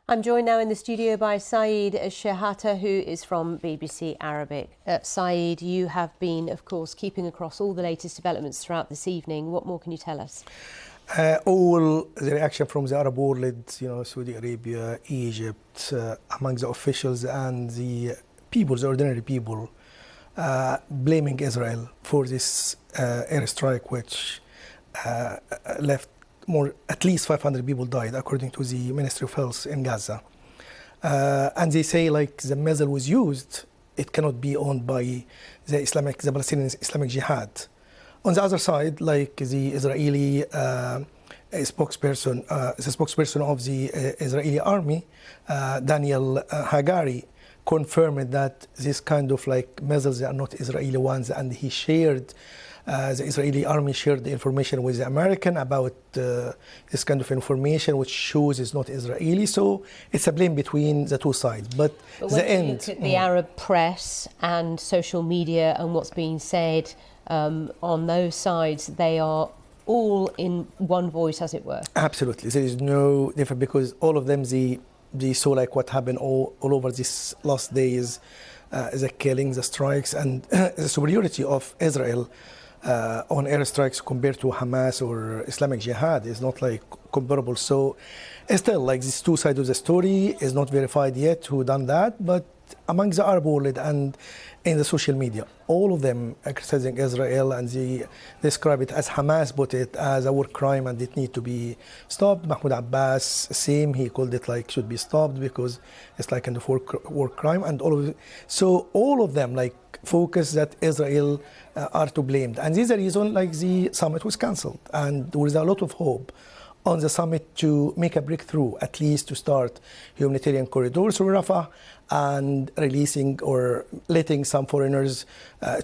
I'm joined now in the studio by Saeed Shehata, who is from BBC Arabic. Saeed, you have been, of course, keeping across all the latest developments throughout this evening. What more can you tell us? All the reaction from the Arab world, Saudi Arabia, Egypt, among the officials and the people, the ordinary people, blaming Israel for this airstrike, which left at least 500 people died, according to the Ministry of Health in Gaza. And they say, the missile was used, it cannot be owned by the Palestinian Islamic Jihad. On the other side, the Israeli spokesperson, the spokesperson of the Israeli army, Daniel Hagari, confirmed that this kind of missiles are not Israeli ones, and he shared. The Israeli army shared the information with the American about this kind of information, which shows it's not Israeli. So it's a blame between the two sides. But the end. Look at the Arab press and social media and what's being said on those sides, they are all in one voice, as it were. Absolutely. There is no difference, because all of them, they saw what happened all over these last days, the killing, the strikes, and the superiority of Israel on airstrikes compared to Hamas or Islamic Jihad is not comparable. So still, these two sides of the story is not verified yet who done that, but among the Arab world and in the social media, all of them are criticizing Israel, and they describe it, as Hamas put it, as a war crime and it need to be stopped. Mahmoud Abbas, same, he called it should be stopped because it's kind of war crime, and all of it. So all of them focus that Israel are to blame, and this is the reason the summit was cancelled, and there is a lot of hope on the summit to make a breakthrough, at least to start humanitarian corridors through Rafah and releasing or letting some foreigners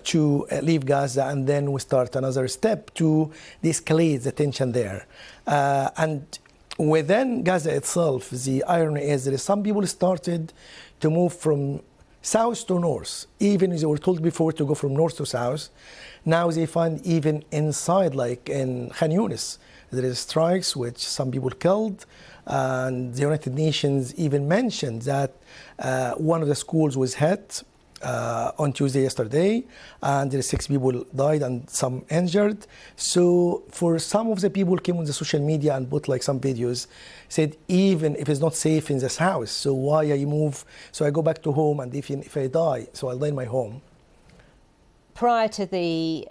to leave Gaza, and then we start another step to de-escalate the tension there. And within Gaza itself, the irony is that some people started to move from south to north. Even as they were told before to go from north to south, now they find even inside, in Khan Yunis, there is strikes which some people killed, and the United Nations even mentioned that one of the schools was hit on Tuesday yesterday, and there are 6 people died and some injured. So for some of the people came on the social media and put some videos, said even if it's not safe in this house, so why I move? So I go back to home, and if I die, so I'll die in my home. Prior to the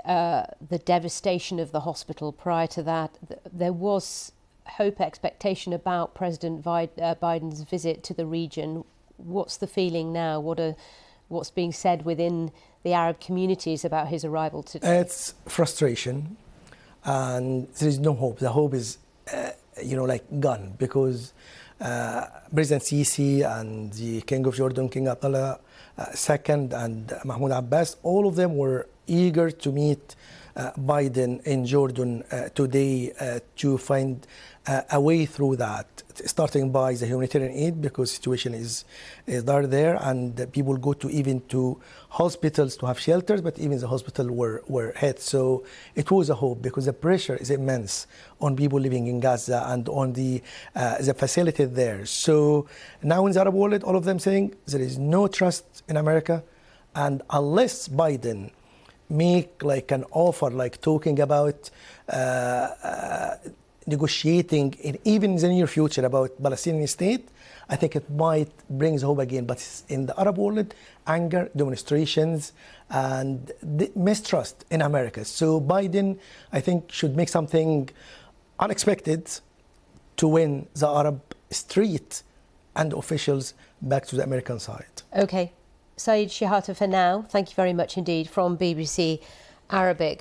devastation of the hospital, prior to that, there was hope, expectation about President Biden's visit to the region. What's the feeling now? What's being said within the Arab communities about his arrival today? It's frustration, and there is no hope. The hope is, gone, because President Sisi and the King of Jordan, King Abdullah II, and Mahmoud Abbas, all of them were eager to meet Biden in Jordan today to find a way through that, starting by the humanitarian aid, because situation is there, and people go even to hospitals to have shelters, but even the hospital were hit. So it was a hope, because the pressure is immense on people living in Gaza and on the facility there. So now in the Arab world, all of them saying there is no trust in America, and unless Biden make an offer, talking about negotiating even in the near future about Palestinian state, I think it might bring hope again. But in the Arab world, anger, demonstrations, and mistrust in America. So Biden, I think, should make something unexpected to win the Arab street and officials back to the American side. Okay. Saeed Shehata for now. Thank you very much indeed from BBC Arabic.